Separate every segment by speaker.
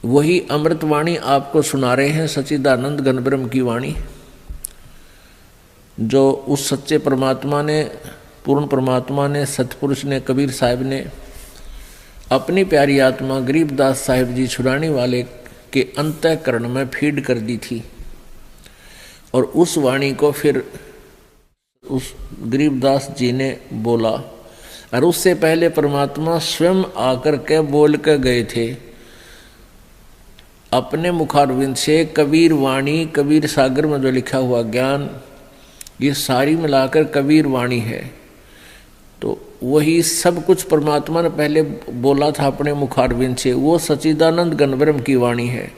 Speaker 1: वही अमृतवाणी आपको सुना रहे हैं, सच्चिदानंद घन ब्रह्म की वाणी, जो उस सच्चे परमात्मा ने, पूर्ण परमात्मा ने, सतपुरुष ने, कबीर साहब ने अपनी प्यारी आत्मा गरीबदास साहिब जी छुड़ाने वाले के अंतःकरण में फीड कर दी थी। और उस वाणी को फिर उस गरीबदास जी ने बोला, और उससे पहले परमात्मा स्वयं आकर के बोल के गए थे अपने मुखारविंद से। कबीर वाणी, कबीर सागर में जो लिखा हुआ ज्ञान, ये सारी मिलाकर कबीर वाणी है। तो वही सब कुछ परमात्मा ने पहले बोला था अपने मुखारविंद से, वो सच्चिदानंद घन ब्रह्म की वाणी है।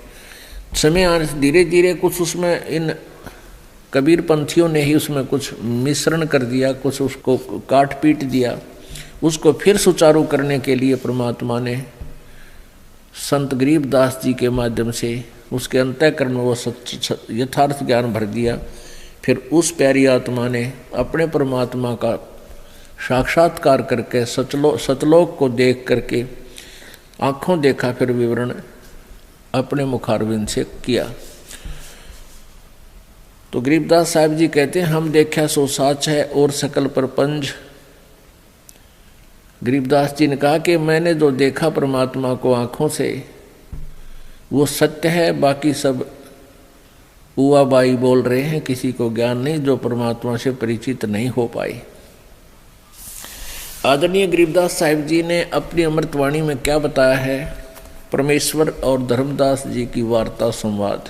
Speaker 1: समय आने से धीरे धीरे कुछ उसमें इन कबीर पंथियों ने ही उसमें कुछ मिश्रण कर दिया, कुछ उसको काट पीट दिया। उसको फिर सुचारू करने के लिए परमात्मा ने संत गरीबदास जी के माध्यम से उसके अंतःकरण में वो यथार्थ ज्ञान भर दिया। फिर उस प्यारी आत्मा ने अपने परमात्मा का साक्षात्कार करके सतलोक को देख करके आँखों देखा, फिर विवरण अपने मुखारविंद से किया। तो गरीबदास साहब जी कहते हैं, हम देखा सो साच है और सकल परपंच। गरीबदास जी ने कहा कि मैंने जो देखा परमात्मा को आँखों से वो सत्य है, बाकी सब उवाबाई बोल रहे हैं, किसी को ज्ञान नहीं, जो परमात्मा से परिचित नहीं हो पाए। आदरणीय गरीबदास साहिब जी ने अपनी अमृतवाणी में क्या बताया है? परमेश्वर और धर्मदास जी की वार्ता संवाद।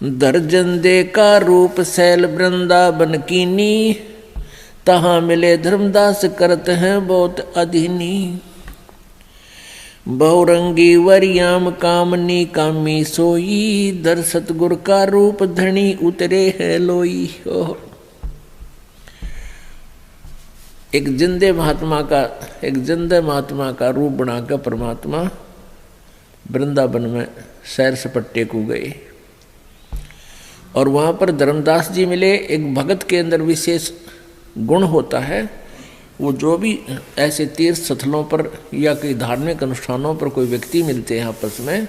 Speaker 1: दर्जन दे का रूप सैल वृंदावन कीनी, तहाँ मिले धर्मदास करत हैं बहुत अधीनी। बहुरंगी वरियाम कामनी कामी सोई, दर सतगुर का रूप धनी उतरे है लोई। एक जिंदे महात्मा का रूप बनाकर परमात्मा वृंदावन में सैर सपट्टे को गए और वहाँ पर धर्मदास जी मिले। एक भगत के अंदर विशेष गुण होता है, वो जो भी ऐसे तीर्थ स्थलों पर या कई धार्मिक अनुष्ठानों पर कोई व्यक्ति मिलते हैं आपस में,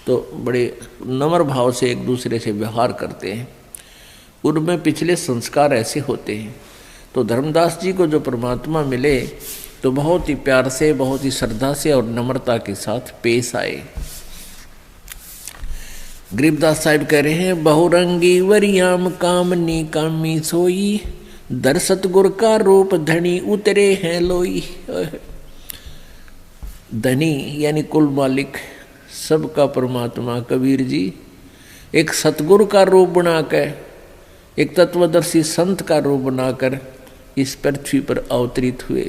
Speaker 1: तो बड़े नम्र भाव से एक दूसरे से व्यवहार करते हैं। उनमें पिछले संस्कार ऐसे होते हैं। तो धर्मदास जी को जो परमात्मा मिले तो बहुत ही प्यार से, बहुत ही श्रद्धा से और नम्रता के साथ पेश आए। गरीबदास साहिब कह रहे हैं, बहुरंगी वरियाम कामनी कामी सोई, दर सतगुर का रूप धनी उतरे हैं लोई। धनी यानी कुल मालिक सबका परमात्मा कबीर जी एक सतगुरु का रूप बनाकर, एक तत्वदर्शी संत का रूप बनाकर इस पृथ्वी पर अवतरित हुए,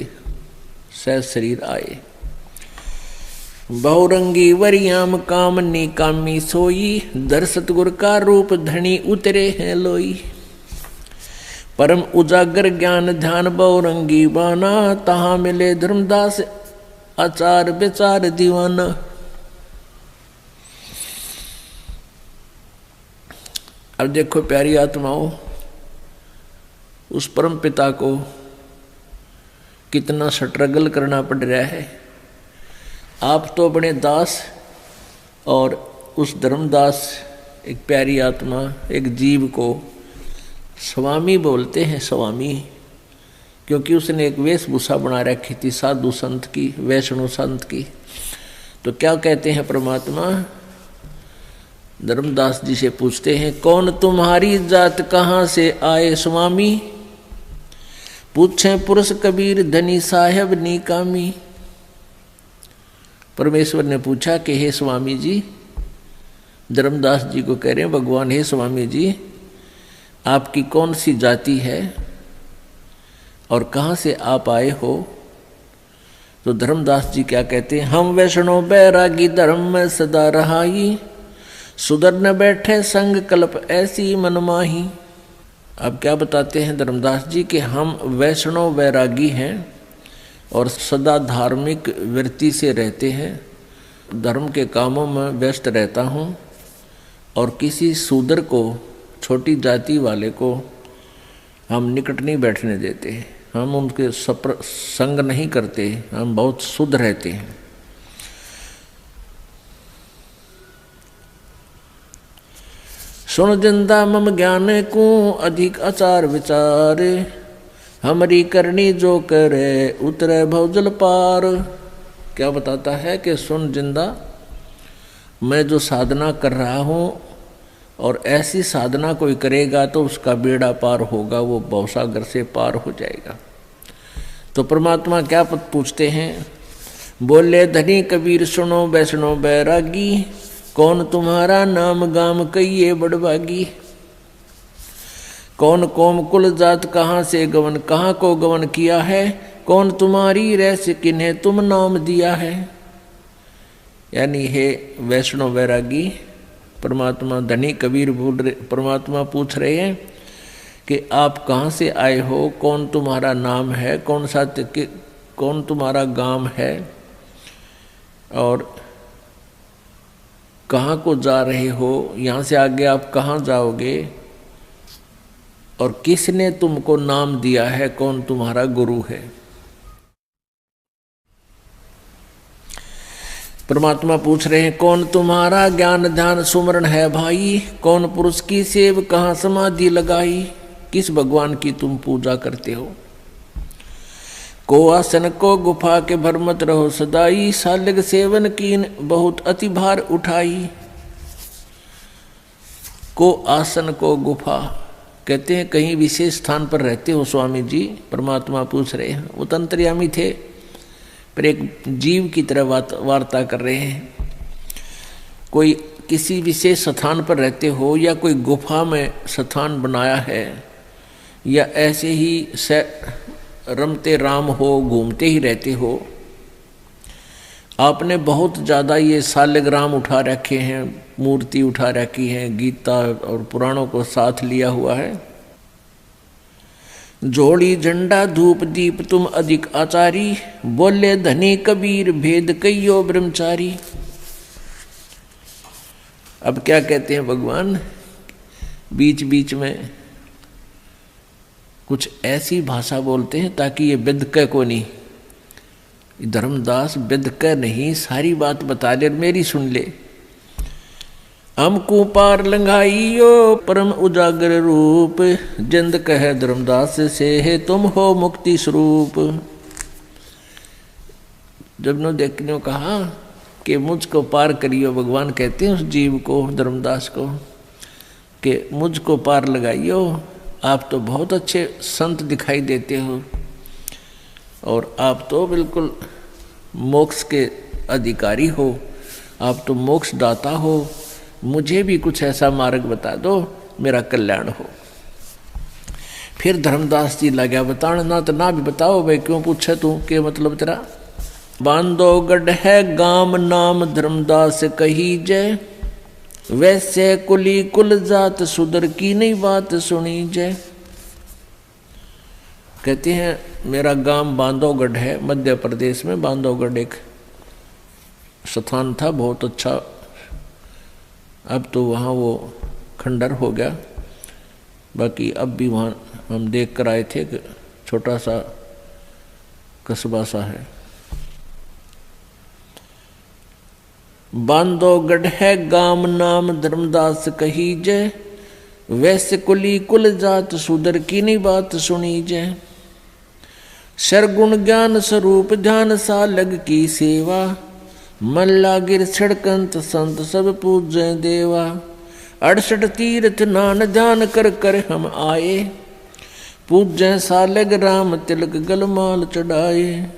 Speaker 1: सहज शरीर आए। बहुरंगी वरियाम कामनी कामी सोई, दर सतगुर का रूप धनी उतरे हैं लोई। परम उजागर ज्ञान ध्यान बहुरंगी बाना, तहाँ मिले धर्मदास आचार विचार दीवाना। अब देखो प्यारी आत्माओं, उस परम पिता को कितना स्ट्रगल करना पड़ रहा है। आप तो बने दास और उस धर्मदास एक प्यारी आत्मा, एक जीव को स्वामी बोलते हैं। स्वामी क्योंकि उसने एक वेशभूषा बना रखी थी साधु संत की, वैष्णव संत की। तो क्या कहते हैं परमात्मा? धर्मदास जी से पूछते हैं, कौन तुम्हारी जात कहाँ से आए स्वामी? पूछे पुरुष कबीर धनी साहेब निकामी। परमेश्वर ने पूछा कि हे स्वामी जी, धर्मदास जी को कह रहे हैं भगवान, हे स्वामी जी आपकी कौन सी जाति है और कहाँ से आप आए हो? तो धर्मदास जी क्या कहते हैं, हम वैष्णव बैरागी धर्म में सदा रहाई, सुधर न बैठे संग कल्प ऐसी मनमाही। अब क्या बताते हैं धर्मदास जी कि हम वैष्णव वैरागी हैं और सदा धार्मिक वृत्ति से रहते हैं, धर्म के कामों में व्यस्त रहता हूँ और किसी शूद्र को, छोटी जाति वाले को हम निकट नहीं बैठने देते, हम उनके संग नहीं करते, हम बहुत शुद्ध रहते हैं। सुन जिंदा मम ज्ञान को अधिक आचार विचार, हमारी करनी जो करे उतरे भवजल पार। क्या बताता है कि सुन जिंदा, मैं जो साधना कर रहा हूँ और ऐसी साधना कोई करेगा तो उसका बेड़ा पार होगा, वो भवसागर से पार हो जाएगा। तो परमात्मा क्या पूछते हैं? बोले धनी कबीर सुनो वैष्णो बैरागी, कौन तुम्हारा नाम गाम कहिए बड़भागी। कौन कौम कुल जात कहाँ से गवन, कहाँ को गवन किया है, कौन तुम्हारी रैस किन्हें तुम नाम दिया है। यानी हे वैष्णो बैरागी, परमात्मा धनी कबीर बोल रहे, परमात्मा पूछ रहे हैं कि आप कहाँ से आए हो, कौन तुम्हारा नाम है, कौन तुम्हारा गांव है, और कहाँ को जा रहे हो, यहाँ से आगे आप कहाँ जाओगे, और किसने तुमको नाम दिया है, कौन तुम्हारा गुरु है। परमात्मा पूछ रहे हैं कौन तुम्हारा ज्ञान ध्यान सुमरण है भाई, कौन पुरुष की सेव कहाँ समाधि लगाई, किस भगवान की तुम पूजा करते हो। को आसन को गुफा के भर मत रहो सदाई, सालिग सेवन कीन बहुत अति भार उठाई। को आसन को गुफा कहते हैं कहीं विशेष स्थान पर रहते हो स्वामी जी, परमात्मा पूछ रहे हैं। वो तंत्र्यामी थे पर एक जीव की तरह वार्ता कर रहे हैं। कोई किसी विशेष स्थान पर रहते हो या कोई गुफा में स्थान बनाया है, या ऐसे ही रमते राम हो, घूमते ही रहते हो। आपने बहुत ज़्यादा ये सालिग्राम उठा रखे हैं, मूर्ति उठा रखी है, गीता और पुराणों को साथ लिया हुआ है। जोड़ी झंडा धूप दीप तुम अधिक आचारी, बोले धनी कबीर भेद कहियो ब्रह्मचारी। अब क्या कहते हैं भगवान, बीच बीच में कुछ ऐसी भाषा बोलते हैं ताकि ये बिदक को नहीं, धर्मदास बिदक नहीं, सारी बात बता ले, मेरी सुन ले। हमको पार लंघाइयो परम उजागर रूप, जिंद कह धर्मदास से है तुम हो मुक्ति स्वरूप। जब नो देखने कहा कि मुझको पार करियो, भगवान कहते हैं उस जीव को, धर्मदास को, कि मुझको पार लगाइयो। आप तो बहुत अच्छे संत दिखाई देते हो और आप तो बिल्कुल मोक्ष के अधिकारी हो, आप तो मोक्ष दाता हो, मुझे भी कुछ ऐसा मार्ग बता दो मेरा कल्याण हो। फिर धर्मदास जी लगा बताना, ना तो ना भी बताओ भाई, क्यों पूछे तू, के मतलब तेरा। बांधोगढ़ है गाम नाम धर्मदास कही जय, वैसे कुली कुल जात सुधर की नहीं बात सुनी जय। कहते हैं मेरा गांव बांधवगढ़ है, मध्य प्रदेश में बांधवगढ़ एक स्थान था बहुत अच्छा। अब तो वहाँ वो खंडर हो गया, बाकी अब भी वहाँ हम देख कर आए थे, छोटा सा कस्बा सा है। बांधोगढ़ है गाम नाम धर्मदास कही जय, वैसे कुली कुल जात सुधर की नहीं बात सुनी जय। सरगुण ज्ञान स्वरूप ध्यान सालग की सेवा, मन लागिर छिड़कंत संत सब पूजय देवा। 68 तीर्थ नान ध्यान कर कर हम आए, पूजय सालग राम तिलक गलमाल चढ़ाए।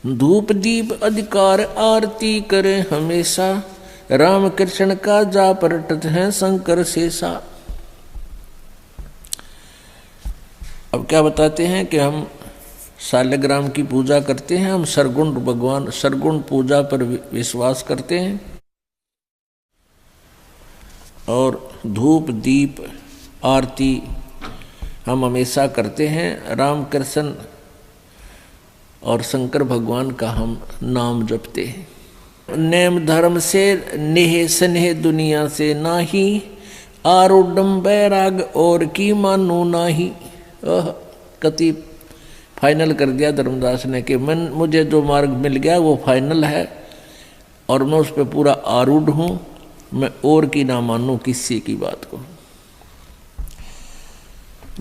Speaker 1: धूप दीप अधिकार आरती करे हमेशा, राम कृष्ण का जा परटत है शंकर शेषा। अब क्या बताते हैं कि हम सालग्राम की पूजा करते हैं, हम सरगुण भगवान सरगुण पूजा पर विश्वास करते हैं, और धूप दीप आरती हम हमेशा करते हैं। राम कृष्ण और शंकर भगवान का हम नाम जपते हैं। नेम धर्म से नेह स्नेह दुनिया से नाही, आरूढ़ बैराग और की मानू नाही। कति फाइनल कर दिया धर्मदास ने कि मुझे जो मार्ग मिल गया वो फाइनल है और मैं उस पर पूरा आरूढ़ हूँ मैं और की ना मानूं किसी की बात को।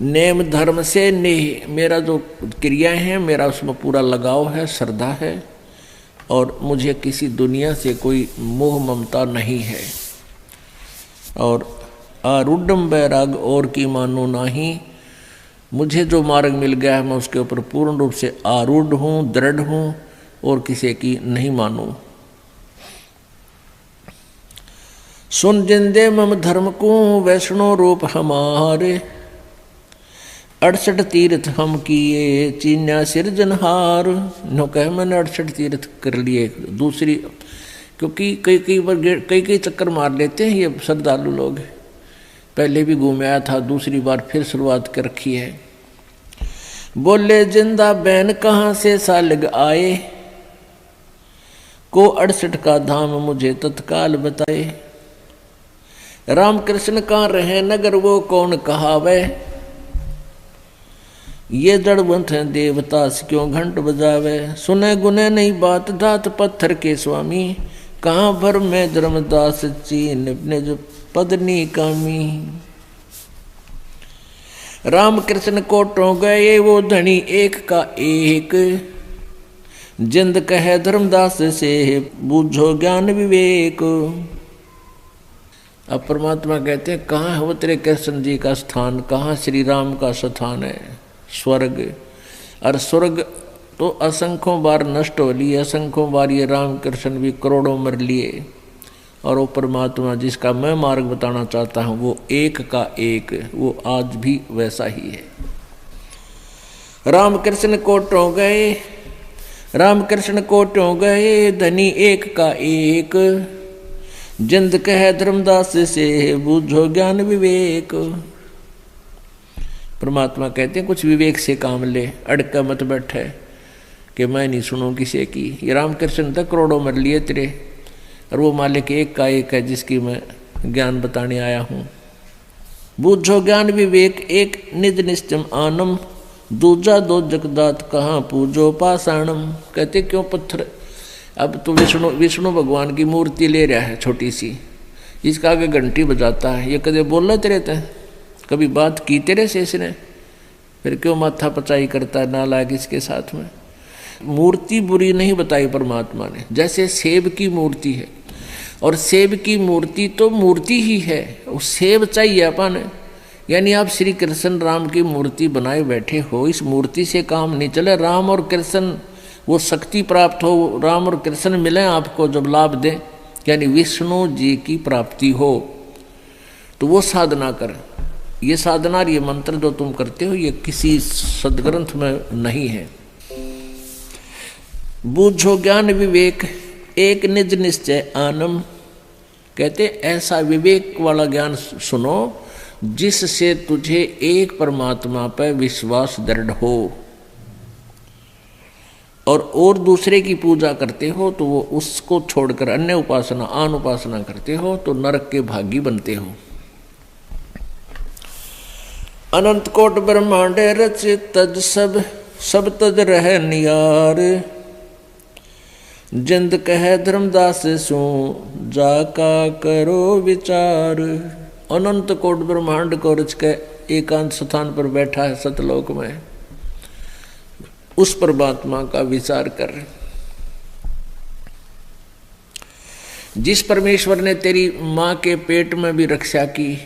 Speaker 1: नेम धर्म से नेह, मेरा जो क्रियाएं हैं मेरा उसमें पूरा लगाव है, श्रद्धा है, और मुझे किसी दुनिया से कोई मोह ममता नहीं है। और आरूढ़म बैराग और की मानो नाही, मुझे जो मार्ग मिल गया है मैं उसके ऊपर पूर्ण रूप से आरूढ़ हूँ, दृढ़ हूँ, और किसी की नहीं मानूं। सुन जिंदे मम धर्म को वैष्णो रूप हमारे, 68 तीर्थ हम किए चीन्या सिरजनहार। नो कह मैंने 68 तीर्थ कर लिए दूसरी, क्योंकि कई चक्कर मार लेते हैं ये श्रद्धालु लोग। पहले भी घूम आया था, दूसरी बार फिर शुरुआत कर रखी है। बोले जिंदा बैन कहाँ से सालग आए, को 68 का धाम मुझे तत्काल बताए। राम कृष्ण कहाँ रहे नगर वो कौन कहावे, ये जड़वंत है देवतास क्यों घंट बजावे। सुने गुने नहीं बात दात पत्थर के स्वामी, कहाँ भर में धर्मदास चीन अपने जो पदनी कामी। राम कृष्ण कोटों गए वो धनी एक का एक, जिंद कहे धर्मदास से बूझो ज्ञान विवेक। अब परमात्मा कहते हैं कहाँ है वो तेरे कृष्ण जी का स्थान, कहाँ श्री राम का स्थान है, स्वर्ग। और स्वर्ग तो असंख्यों बार नष्ट हो लिए, असंख्यों बार ये राम कृष्ण भी करोड़ों मर लिए, और वो परमात्मा जिसका मैं मार्ग बताना चाहता हूँ वो एक का एक, वो आज भी वैसा ही है। राम कृष्ण कोटों गए, राम कृष्ण कोटों गए धनी एक का एक, जिंद कहे धर्मदास से बूझो ज्ञान विवेक। परमात्मा कहते हैं कुछ विवेक से काम ले, अड़का मत बैठे कि मैं नहीं सुनूं किसी की। ये रामकृष्ण तक करोड़ों मर लिए तेरे, और वो मालिक एक का एक है जिसकी मैं ज्ञान बताने आया हूँ। बूझो ज्ञान विवेक एक निज निश्चम आनम, दूजा दो जगदात कहाँ पूजो पाषाणम। कहते क्यों पत्थर, अब तो विष्णु भगवान की मूर्ति ले रहा है छोटी सी, इसका आगे घंटी बजाता है, ये कदे बोल रहे रहते हैं, कभी बात की तेरे से इसने, फिर क्यों माथा पचाई करता है नालायक इसके साथ में। मूर्ति बुरी नहीं बताई परमात्मा ने, जैसे सेब की मूर्ति है, और सेब की मूर्ति तो मूर्ति ही है, वो सेब चाहिए अपन। यानी आप श्री कृष्ण राम की मूर्ति बनाए बैठे हो, इस मूर्ति से काम नहीं चले। राम और कृष्ण वो शक्ति प्राप्त हो, राम और कृष्ण मिले आपको जब लाभ दें, यानी विष्णु जी की प्राप्ति हो, तो वो साधना करें। ये साधना और ये मंत्र जो तुम करते हो ये किसी सदग्रंथ में नहीं है। बूझो ज्ञान विवेक एक निज निश्चय आनम, कहते ऐसा विवेक वाला ज्ञान सुनो जिससे तुझे एक परमात्मा पर विश्वास दृढ़ हो, और दूसरे की पूजा करते हो तो वो उसको छोड़कर अन्य उपासना आन उपासना करते हो तो नरक के भागी बनते हो। अनंत कोट ब्रह्मांड रच तज सब तज रह नियार, जिंद कहे धर्मदास सो जाका करो विचार। अनंत कोट ब्रह्मांड को रच के एकांत स्थान पर बैठा है सतलोक में, उस परमात्मा का विचार कर। जिस परमेश्वर ने तेरी माँ के पेट में भी रक्षा की,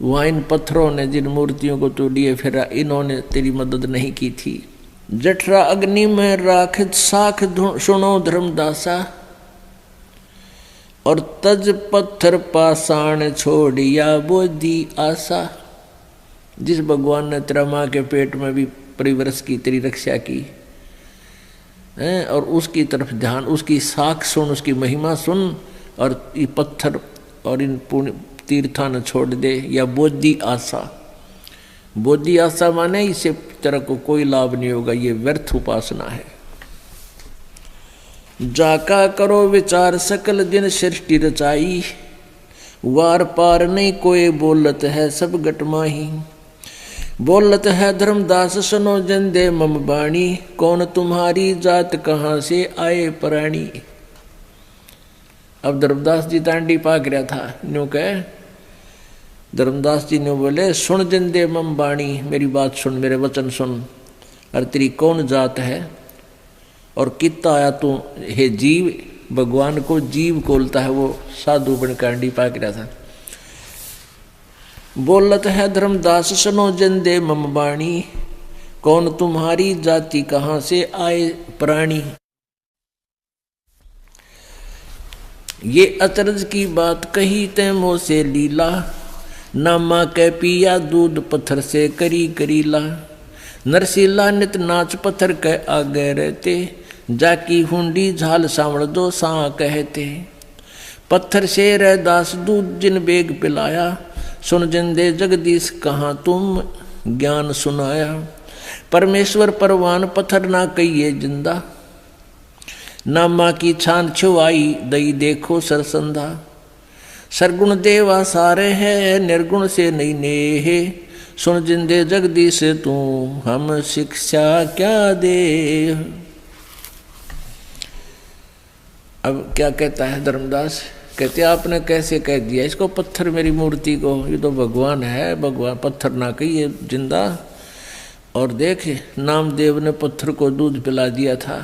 Speaker 1: वहाँ इन पत्थरों ने जिन मूर्तियों को तोड़ दिए फिर इन्होंने तेरी मदद नहीं की थी। जठरा अग्नि में राख साख सुनो धर्मदासा, और तज पत्थर पाषाण छोड़िया बोधी आशा। जिस भगवान ने तेरा माँ के पेट में भी परिवर्ष की तेरी रक्षा की है, और उसकी तरफ ध्यान, उसकी साख सुन, उसकी महिमा सुन, और ये पत्थर और इन पुण्य तीर्था न छोड़ दे। या बोधि आशा, बोधि आशा माने इसे तरह को कोई लाभ नहीं होगा, ये व्यर्थ उपासना है। जाका करो विचार सकल दिन सृष्टि रचाई, वार पार नहीं कोई बोलत है सब गटमाही। बोलत है धर्मदास सुनो जंदे मम बाणी, कौन तुम्हारी जात कहाँ से आए प्राणी। अब धर्मदास जी टांडी पाक रहा था, न्यू कह धर्मदास जी ने बोले, सुन जिंदे मम बाणी, मेरी बात सुन, मेरे वचन सुन, और तेरी कौन जात है और कितना आया तू हे जीव। भगवान को जीव बोलता है, वो साधु बन कांडी पाक रहा था। बोलत है धर्मदास सुनो जिंदे मम बाणी, कौन तुम्हारी जाति कहाँ से आए प्राणी। ये अचरज की बात कही ते मुँह से लीला, नामा के पिया दूध पत्थर से करी करीला। नरसिला नित नाच पत्थर के आगे रहते, जाकी हुंडी झाल सावण दो सा कहते। पत्थर से रैदास दूध जिन बेग पिलाया, सुन जिंदे जगदीश कहाँ तुम ज्ञान सुनाया। परमेश्वर परवान पत्थर ना कहिए जिंदा, नामा की छान छुआई दई देखो सरसंधा। सरगुण देवा सारे है निर्गुण से नहीं नेहे, सुन जिंदे जगदीश तू हम शिक्षा क्या दे। अब क्या कहता है धर्मदास, कहते आपने कैसे कह दिया इसको पत्थर मेरी मूर्ति को, ये तो भगवान है, भगवान पत्थर ना कहिए जिंदा। और देख नामदेव ने पत्थर को दूध पिला दिया था,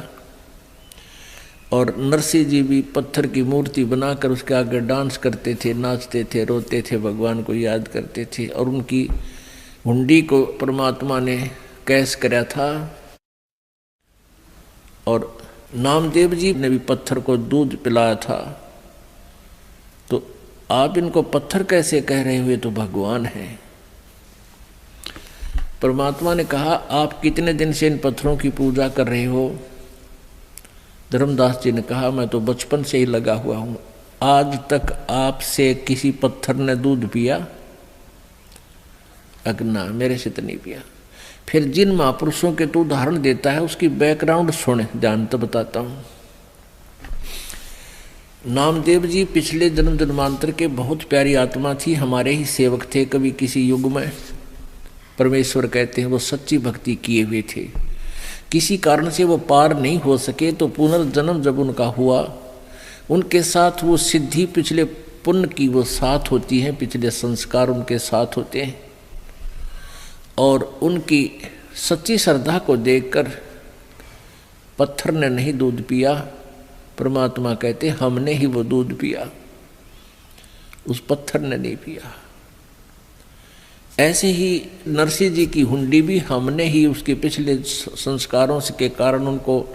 Speaker 1: और नरसिंह जी भी पत्थर की मूर्ति बनाकर उसके आगे डांस करते थे, नाचते थे, रोते थे, भगवान को याद करते थे। और उनकी हुंडी को परमात्मा ने कैस कराया था। और नामदेव जी ने भी पत्थर को दूध पिलाया था। तो आप इनको पत्थर कैसे कह रहे हुए, तो भगवान है। परमात्मा ने कहा आप कितने दिन से इन पत्थरों की पूजा कर रहे हो। धर्मदास जी ने कहा मैं तो बचपन से ही लगा हुआ हूं, आज तक आपसे किसी पत्थर ने दूध पिया? अगना मेरे से तो नहीं पिया। फिर जिन महापुरुषों के तो उदाहरण देता है उसकी बैकग्राउंड सुने, ध्यान तो बताता हूं। नामदेव जी पिछले जन्म जन्मांतर के बहुत प्यारी आत्मा थी, हमारे ही सेवक थे। कभी किसी युग में परमेश्वर कहते हैं वो सच्ची भक्ति किए हुए थे, किसी कारण से वो पार नहीं हो सके, तो पुनर्जन्म जब उनका हुआ, उनके साथ वो सिद्धि पिछले पुण्य की वो साथ होती है, पिछले संस्कार उनके साथ होते हैं। और उनकी सच्ची श्रद्धा को देखकर पत्थर ने नहीं दूध पिया, परमात्मा कहते हमने ही वो दूध पिया, उस पत्थर ने नहीं पिया। ऐसे ही नरसिंह जी की हुंडी भी हमने ही उसके पिछले संस्कारों के कारण उनको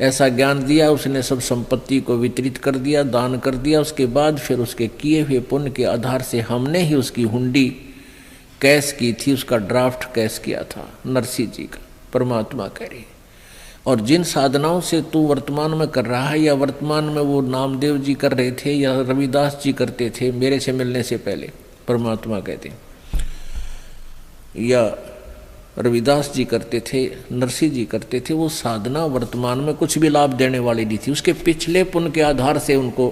Speaker 1: ऐसा ज्ञान दिया, उसने सब संपत्ति को वितरित कर दिया, दान कर दिया। उसके बाद फिर उसके किए हुए पुण्य के आधार से हमने ही उसकी हुंडी कैश की थी, उसका ड्राफ्ट कैश किया था नरसिंह जी का, परमात्मा कह रही। और जिन साधनाओं से तू वर्तमान में कर रहा है, या वर्तमान में वो नामदेव जी कर रहे थे या रविदास जी करते थे मेरे से मिलने से पहले, परमात्मा कहते, या रविदास जी करते थे, नरसिंह जी करते थे, वो साधना वर्तमान में कुछ भी लाभ देने वाली नहीं थी। उसके पिछले पुण्य के आधार से उनको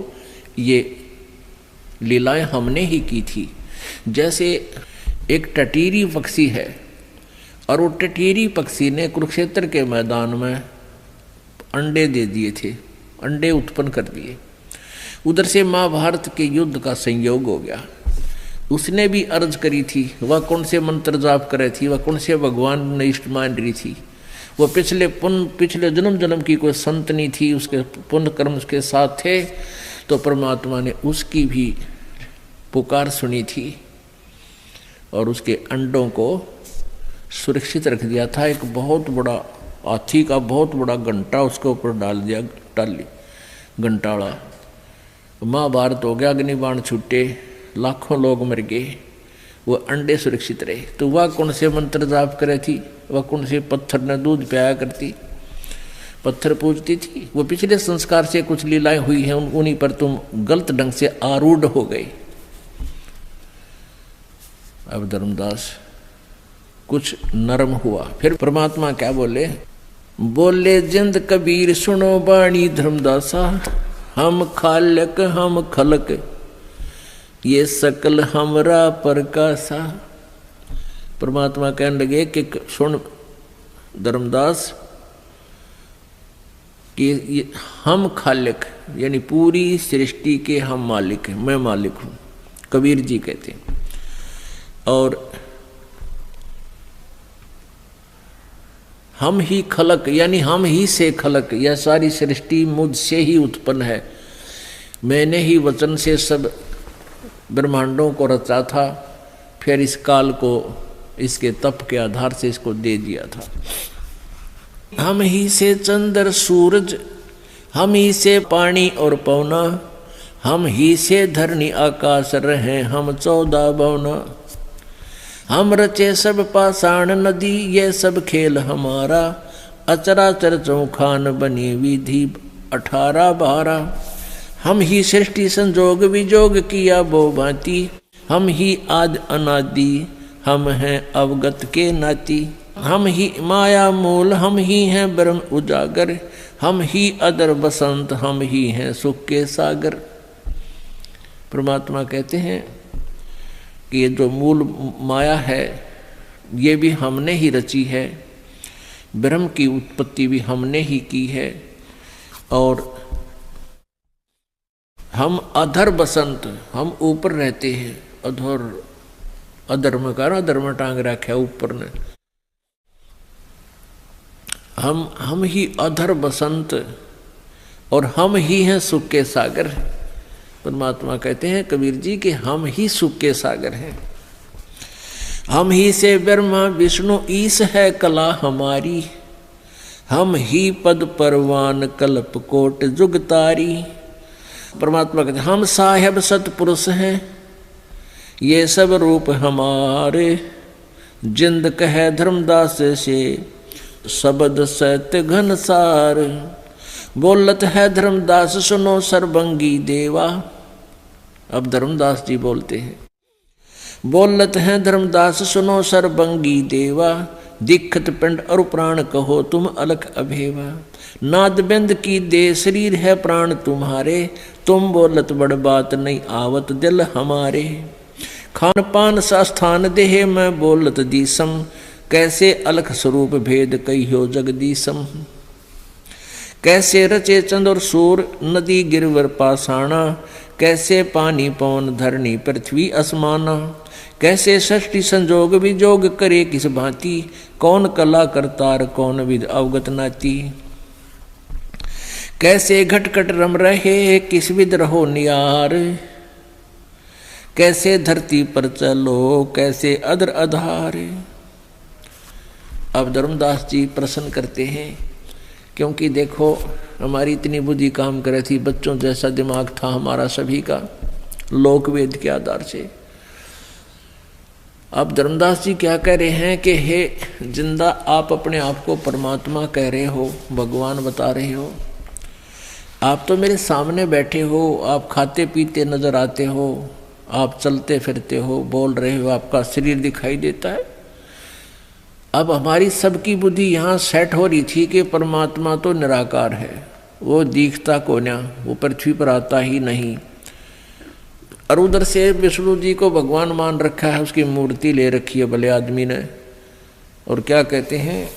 Speaker 1: ये लीलाएं हमने ही की थी। जैसे एक टटीरी पक्षी है, और वो टटीरी पक्षी ने कुरुक्षेत्र के मैदान में अंडे दे दिए थे, अंडे उत्पन्न कर दिए। उधर से महाभारत के युद्ध का संयोग हो गया। उसने भी अर्ज करी थी, वह कौन से मंत्र जाप करे थी, वह कौन से भगवान ने इष्ट मान रही थी, वह पिछले जन्म जन्म की कोई संत नहीं थी, उसके पुण्य कर्म उसके साथ थे। तो परमात्मा ने उसकी भी पुकार सुनी थी और उसके अंडों को सुरक्षित रख दिया था। एक बहुत बड़ा हाथी का बहुत बड़ा घंटा उसके ऊपर डाल दिया, टाली घंटाड़ा। महाभारत हो गया, अग्निबाण छूटे, लाखों लोग मर गए, वो अंडे सुरक्षित रहे। तो वह कौन से मंत्र जाप करे थी, वह कौन से पत्थर ने दूध पियाया करती, पत्थर पूजती थी। वो पिछले संस्कार से कुछ लीलाएं हुई हैं, उन्हीं पर तुम गलत ढंग से आरूढ़ हो गए। अब धर्मदास कुछ नरम हुआ। फिर परमात्मा क्या बोले, बोले जिंद कबीर सुनो बाणी धर्मदासा, हम खालक हम खलक ये सकल हमरा प्रकाशा। परमात्मा कहने लगे कि सुन धर्मदास, कि हम खालिक यानी पूरी सृष्टि के हम मालिक हैं, मैं मालिक हूँ, कबीर जी कहते हैं। और हम ही खलक यानी हम ही से खलक, यह सारी सृष्टि मुझसे ही उत्पन्न है, मैंने ही वचन से सब ब्रह्मांडों को रचा था, फिर इस काल को इसके तप के आधार से इसको दे दिया था। हम ही से चंद्र सूरज, हम ही से पानी और पवना, हम ही से धरनी आकाश रहे हम 14 भुवना। हम रचे सब पाषाण नदी, ये सब खेल हमारा, अचराचर चौखान बनी विधि 18 12। हम ही सृष्टि संजोग विजोग किया बो भांति, हम ही आदि अनादि, हम हैं अवगत के नाती। हम ही माया मूल, हम ही हैं ब्रह्म उजागर, हम ही अदर बसंत, हम ही हैं सुख के सागर। परमात्मा कहते हैं कि ये जो मूल माया है ये भी हमने ही रची है, ब्रह्म की उत्पत्ति भी हमने ही की है, और हम अधर बसंत, हम ऊपर रहते हैं। अधर अधर्म का अधर्म टांग रखा है ऊपर ने। हम ही अधर बसंत और हम ही हैं सुख के सागर। परमात्मा कहते हैं कबीर जी कि हम ही सुख के सागर हैं। हम ही से ब्रह्मा विष्णु ईश है कला हमारी, हम ही पद परवान कल्प कोट जुगतारी। परमात्मा कहते हैं हम साहेब सतपुरुष हैं, ये सब रूप हमारे, जिंद कहे धर्मदास से शब्द सत्य घनसार। बोलत है धर्मदास सुनो सर्वंगी देवा। अब धर्मदास जी बोलते हैं, बोलत है धर्मदास सुनो सर्वंगी देवा, दिखत पिंड और प्राण कहो तुम अलख अभेवा। नाद बिंद की दे शरीर है प्राण तुम्हारे, तुम बोलत बड़ बात नहीं आवत दिल हमारे। खान पान सा स्थान देह में बोलत दीसम, कैसे अलख स्वरूप भेद कहियो जगदीसम। कैसे रचे चंद और सूर नदी गिरवर पाषाणा, कैसे पानी पवन धरनी पृथ्वी असमाना। कैसे सृष्टि संजोग विजोग करे किस भांति, कौन कला करतार कौन विद अवगत नाती। कैसे घटकट रम रहे किस विद रहो नियार, कैसे धरती पर चलो कैसे अदर आधार। अब धर्मदास जी प्रश्न करते हैं, क्योंकि देखो हमारी इतनी बुद्धि काम करे थी, बच्चों जैसा दिमाग था हमारा सभी का लोकवेद के आधार से। अब धर्मदास जी क्या कह रहे हैं कि हे जिंदा, आप अपने आप को परमात्मा कह रहे हो, भगवान बता रहे हो, आप तो मेरे सामने बैठे हो, आप खाते पीते नजर आते हो, आप चलते फिरते हो, बोल रहे हो, आपका शरीर दिखाई देता है। अब हमारी सबकी बुद्धि यहाँ सेट हो रही थी कि परमात्मा तो निराकार है, वो दिखता को ना, वो पृथ्वी पर आता ही नहीं। और उधर से विष्णु जी को भगवान मान रखा है, उसकी मूर्ति ले रखी है भले आदमी ने। और क्या कहते हैं,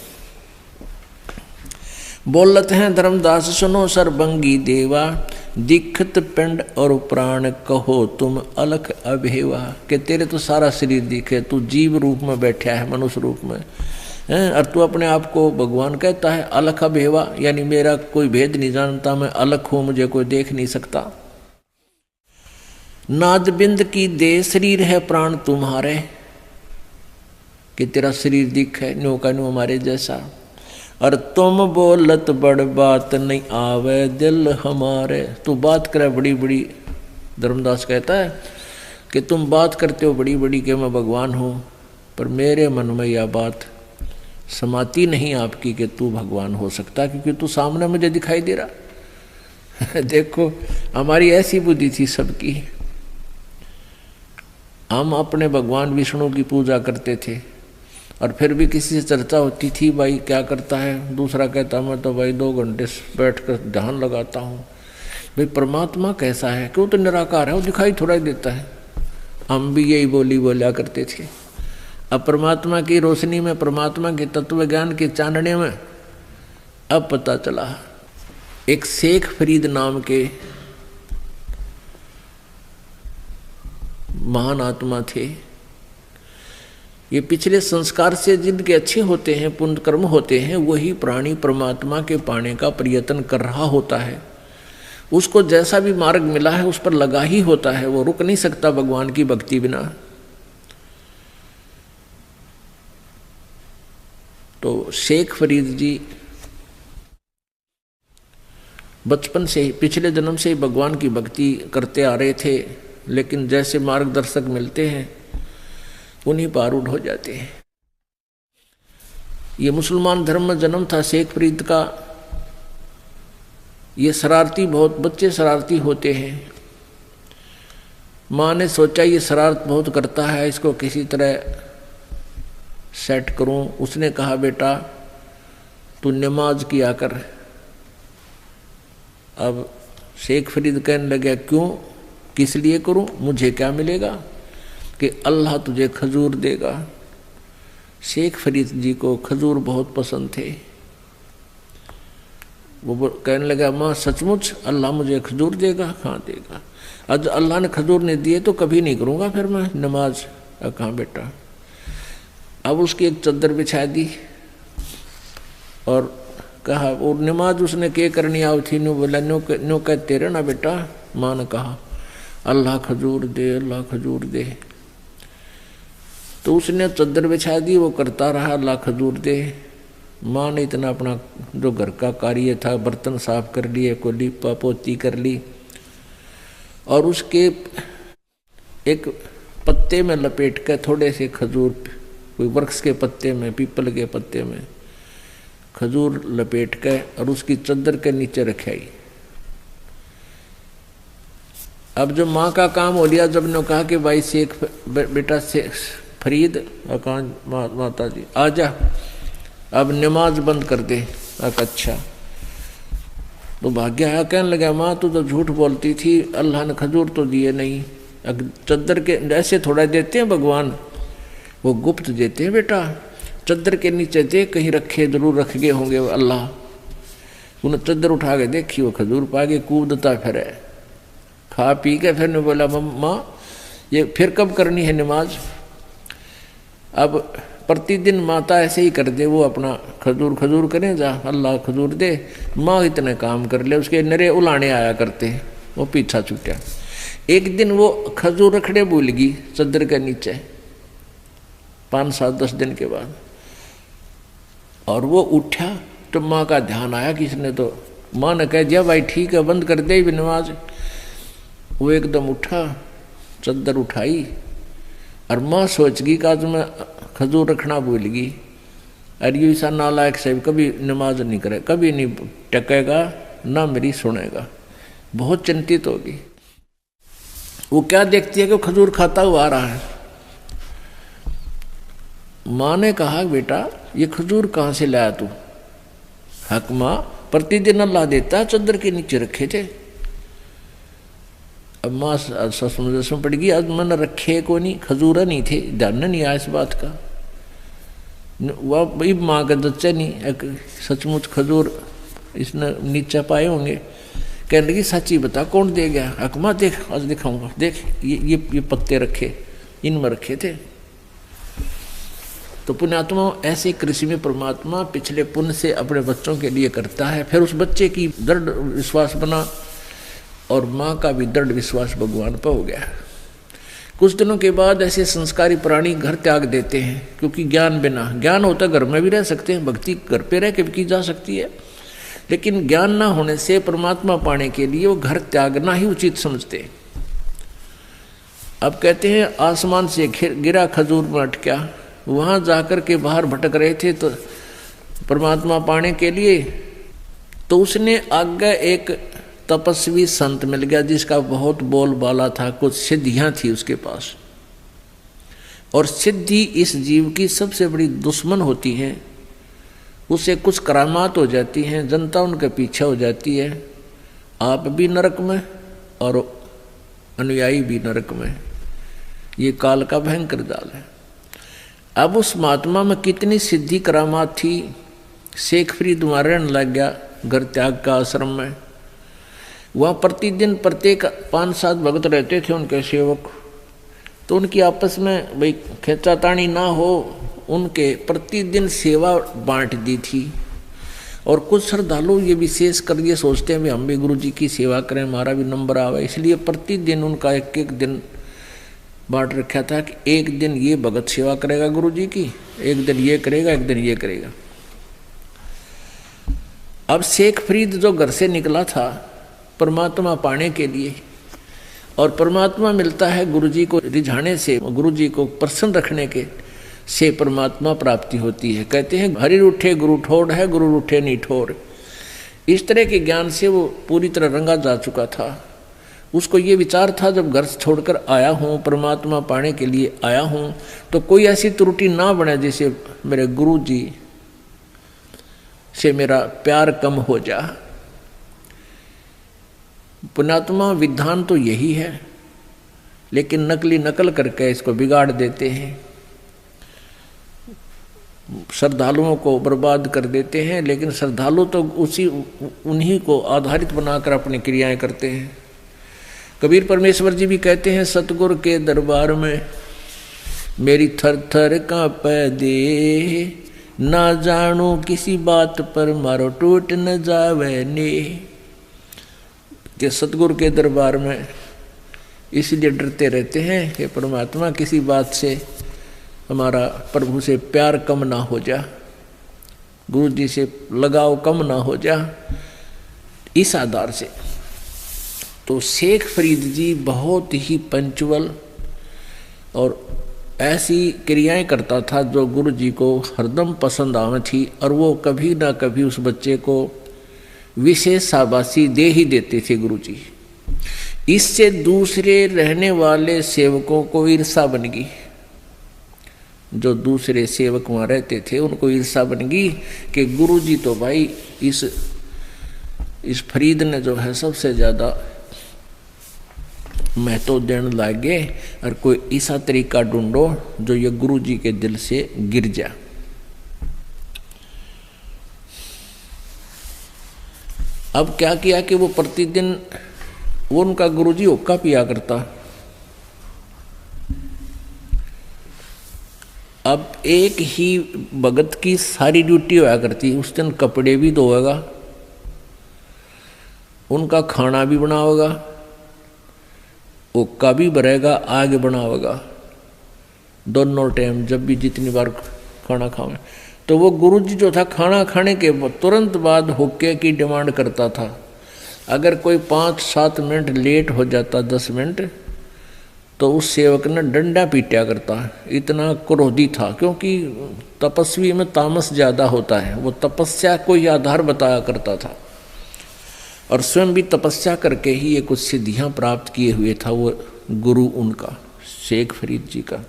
Speaker 1: बोलत हैं धर्मदास सुनो सर्वंगी देवा, दिखत पिंड और प्राण कहो तुम अलख अभेवा। कि तेरे तो सारा शरीर दिखे, तू जीव रूप में बैठा है, मनुष्य रूप में हैं, और तू अपने आप को भगवान कहता है अलख अभेवा, यानी मेरा कोई भेद नहीं जानता, मैं अलख हूं, मुझे कोई देख नहीं सकता। नाद बिंद की दे शरीर है प्राण तुम्हारे, कि तेरा शरीर दिखे न्यू का न्यू हमारे जैसा। और तुम बोलत बड़ बात नहीं आवे दिल हमारे, तू बात करे बड़ी बड़ी। धर्मदास कहता है कि तुम बात करते हो बड़ी बड़ी कि मैं भगवान हूँ, पर मेरे मन में यह बात समाती नहीं आपकी कि तू भगवान हो सकता, क्योंकि तू सामने मुझे दिखाई दे रहा। देखो हमारी ऐसी बुद्धि थी सबकी, हम अपने भगवान विष्णु की पूजा करते थे, और फिर भी किसी से चर्चा होती थी, भाई क्या करता है, दूसरा कहता मैं तो भाई 2 घंटे बैठ कर ध्यान लगाता हूँ। भाई परमात्मा कैसा है, क्यों तो निराकार है, वो दिखाई थोड़ा ही देता है। हम भी यही बोली बोला करते थे। अब परमात्मा की रोशनी में, परमात्मा के तत्व ज्ञान के चानने में अब पता चला एक शेख फरीद नाम के महान आत्मा थे। ये पिछले संस्कार से जिनके अच्छे होते हैं, पुण्य कर्म होते हैं, वही प्राणी परमात्मा के पाने का प्रयत्न कर रहा होता है। उसको जैसा भी मार्ग मिला है उस पर लगा ही होता है, वो रुक नहीं सकता भगवान की भक्ति बिना। तो शेख फरीद जी बचपन से ही, पिछले जन्म से ही भगवान की भक्ति करते आ रहे थे, लेकिन जैसे मार्गदर्शक मिलते हैं उन्हीं पर आरूढ़ हो जाते हैं। ये मुसलमान धर्म में जन्म था शेख फरीद का। ये शरारती, बहुत बच्चे शरारती होते हैं। माँ ने सोचा ये शरारत बहुत करता है, इसको किसी तरह सेट करूं। उसने कहा बेटा तू नमाज किया कर। अब शेख फरीद कहने लगे क्यों, किस लिए करूं, मुझे क्या मिलेगा? कि अल्लाह तुझे खजूर देगा। शेख फरीद जी को खजूर बहुत पसंद थे। वो कहने लगा माँ सचमुच अल्लाह मुझे खजूर देगा? हाँ देगा। आज अल्लाह ने खजूर नहीं दिए तो कभी नहीं करूँगा फिर मैं नमाज। कहाँ बेटा। अब उसकी एक चद्दर बिछा दी और कहा, और नमाज उसने क्या करनी आई थी, नो बोला नो कहते रहना बेटा। माँ ने कहा अल्लाह खजूर दे, अल्लाह खजूर दे। तो उसने चद्दर बिछा दी, वो करता रहा अल्लाह खजूर दे। माँ ने इतना अपना जो घर का कार्य था, बर्तन साफ कर लिए, को लीपा पोती कर ली, और उसके एक पत्ते में लपेट कर थोड़े से खजूर, कोई वृक्ष के पत्ते में, पीपल के पत्ते में खजूर लपेट कर और उसकी चद्दर के नीचे रखाई। अब जो माँ का काम हो लिया, जब ने कहा कि भाई शेख बेटा शेख फरीद, माता जी आजा अब नमाज बंद कर दे। अच्छा। तो भाग्य आया, कहने लगा माँ तू तो झूठ बोलती थी, अल्लाह ने खजूर तो दिए नहीं। चद्दर के ऐसे थोड़ा देते हैं भगवान, वो गुप्त देते हैं बेटा। चद्दर के नीचे दे, कहीं रखे जरूर रख गए होंगे अल्लाह। उन्हें चद्दर उठा के देखी, वो खजूर पा के कूदता फिर है। खा पी के फिर ने बोला माँ ये फिर कब करनी है नमाज? अब प्रतिदिन माता ऐसे ही कर दे, वो अपना खजूर खजूर करें जा, अल्लाह खजूर दे। माँ इतने काम कर ले, उसके नरे उलाने आया करते, वो पीछा छूटा। एक दिन वो खजूर रखड़े भूल गई चद्दर के नीचे, 5-7-10 दिन के बाद, और वो उठा तो माँ का ध्यान आया किसने, तो माँ ने कह दिया भाई ठीक है बंद कर दे नमाज। वो एकदम उठा, चद्दर उठाई, और माँ सोच गई कि आज मैं खजूर रखना भूल गई, और ये ऐसा नालायक से कभी नमाज नहीं करे, कभी नहीं टकेगा, ना मेरी सुनेगा। बहुत चिंतित होगी। वो क्या देखती है कि खजूर खाता हुआ आ रहा है। माँ ने कहा बेटा ये खजूर कहाँ से लाया तू? हक माँ प्रतिदिन अल्लाह देता है, चद्दर के नीचे रखे थे। अब माँ समझ पड़ गई, आज मैंने रखे को नहीं, खजूर नहीं थे, ध्यान नहीं आया इस बात का। वह भाई माँ का बच्चे नहीं, सचमुच खजूर इसने नीचे पाए होंगे। कहने लगी सच्ची बता कौन दे गया? हक माँ देख आज दिखाऊंगा, देख ये पत्ते रखे, इनमें रखे थे। तो पुण्यात्मा ऐसे कृषि में परमात्मा पिछले पुण्य से अपने बच्चों के लिए करता है। फिर उस बच्चे की दृढ़ विश्वास बना, और माँ का भी दृढ़ विश्वास भगवान पर हो गया। कुछ दिनों के बाद ऐसे संस्कारी प्राणी घर त्याग देते हैं, क्योंकि ज्ञान बिना, ज्ञान होता घर में भी रह सकते हैं, भक्ति घर पे रह के भी की जा सकती है, लेकिन ज्ञान ना होने से परमात्मा पाने के लिए वो घर त्यागना ही उचित समझते हैं। अब कहते हैं आसमान से गिरा खजूर में अटका, वहां जाकर के बाहर भटक रहे थे तो परमात्मा पाने के लिए, तो उसने आगे एक तपस्वी संत मिल गया जिसका बहुत बोलबाला था, कुछ सिद्धियां थी उसके पास। और सिद्धि इस जीव की सबसे बड़ी दुश्मन होती है। उसे कुछ करामात हो जाती हैं, जनता उनके पीछे हो जाती है, आप भी नरक में और अनुयायी भी नरक में। ये काल का भयंकर जाल है। अब उस महात्मा में कितनी सिद्धि करामात थी, शेख फरीद मारने लग गया, घर त्याग का आश्रम में। वहाँ प्रतिदिन प्रत्येक 5-7 भक्त रहते थे उनके सेवक। तो उनकी आपस में भाई खींचातानी ना हो, उनके प्रतिदिन सेवा बांट दी थी। और कुछ श्रद्धालु ये विशेष कर ये सोचते हैं भी हम भी गुरु जी की सेवा करें, हमारा भी नंबर आवे, इसलिए प्रतिदिन उनका एक एक दिन बांट रखा था कि एक दिन ये भगत सेवा करेगा गुरु जी की, एक दिन ये करेगा, एक दिन ये करेगा। अब शेख फरीद जो घर से निकला था परमात्मा पाने के लिए, और परमात्मा मिलता है गुरु जी को रिझाने से, गुरु जी को प्रसन्न रखने के से परमात्मा प्राप्ति होती है। कहते हैं हरि रूठे गुरु ठोर है, गुरु रूठे नहीं ठोर। इस तरह के ज्ञान से वो पूरी तरह रंगा जा चुका था। उसको ये विचार था जब घर छोड़कर आया हूँ, परमात्मा पाने के लिए आया हूँ, तो कोई ऐसी त्रुटि ना बने जैसे मेरे गुरु जी से मेरा प्यार कम हो जा। पुण्यात्मा विधान तो यही है, लेकिन नकली नकल करके इसको बिगाड़ देते हैं, श्रद्धालुओं को बर्बाद कर देते हैं। लेकिन श्रद्धालु तो उन्हीं को आधारित बनाकर अपनी क्रियाएं करते हैं। कबीर परमेश्वर जी भी कहते हैं सतगुर के दरबार में मेरी थर थर कांपे दे, ना जानू किसी बात पर मारो टूट न जावे ने। कि सतगुरु के दरबार में इसलिए डरते रहते हैं कि परमात्मा किसी बात से हमारा प्रभु से प्यार कम ना हो जा, गुरु जी से लगाव कम ना हो जा, इस आधार से। तो शेख फरीद जी बहुत ही पंचुअल और ऐसी क्रियाएं करता था जो गुरु जी को हरदम पसंद आवे थी, और वो कभी ना कभी उस बच्चे को विशेष शाबाशी दे ही देते थे गुरु जी। इससे दूसरे रहने वाले सेवकों को ईर्षा बन गई। जो दूसरे सेवक वहाँ रहते थे उनको ईर्षा बन गई कि गुरु जी तो भाई इस फरीद ने जो है सबसे ज़्यादा महत्व देने लगे, और कोई ऐसा तरीका ढूंढो जो ये गुरु जी के दिल से गिर जा। अब क्या किया कि वो प्रतिदिन वो उनका गुरु जी हुक्का पिया करता। अब एक ही भगत की सारी ड्यूटी होया करती, उस दिन कपड़े भी धोएगा, उनका खाना भी बनावेगा, हुक्का भी भरेगा, आग बनावेगा, दोनों टाइम जब भी जितनी बार खाना खावे। तो वो गुरुजी जो था खाना खाने के तुरंत बाद हुक्के की डिमांड करता था। अगर कोई 5-7 मिनट लेट हो जाता, 10 मिनट, तो उस सेवक ने डंडा पीटा करता। इतना क्रोधी था, क्योंकि तपस्वी में तामस ज़्यादा होता है। वो तपस्या को ही आधार बताया करता था, और स्वयं भी तपस्या करके ही ये कुछ सिद्धियां प्राप्त किए हुए था वो गुरु उनका शेख फरीद जी का।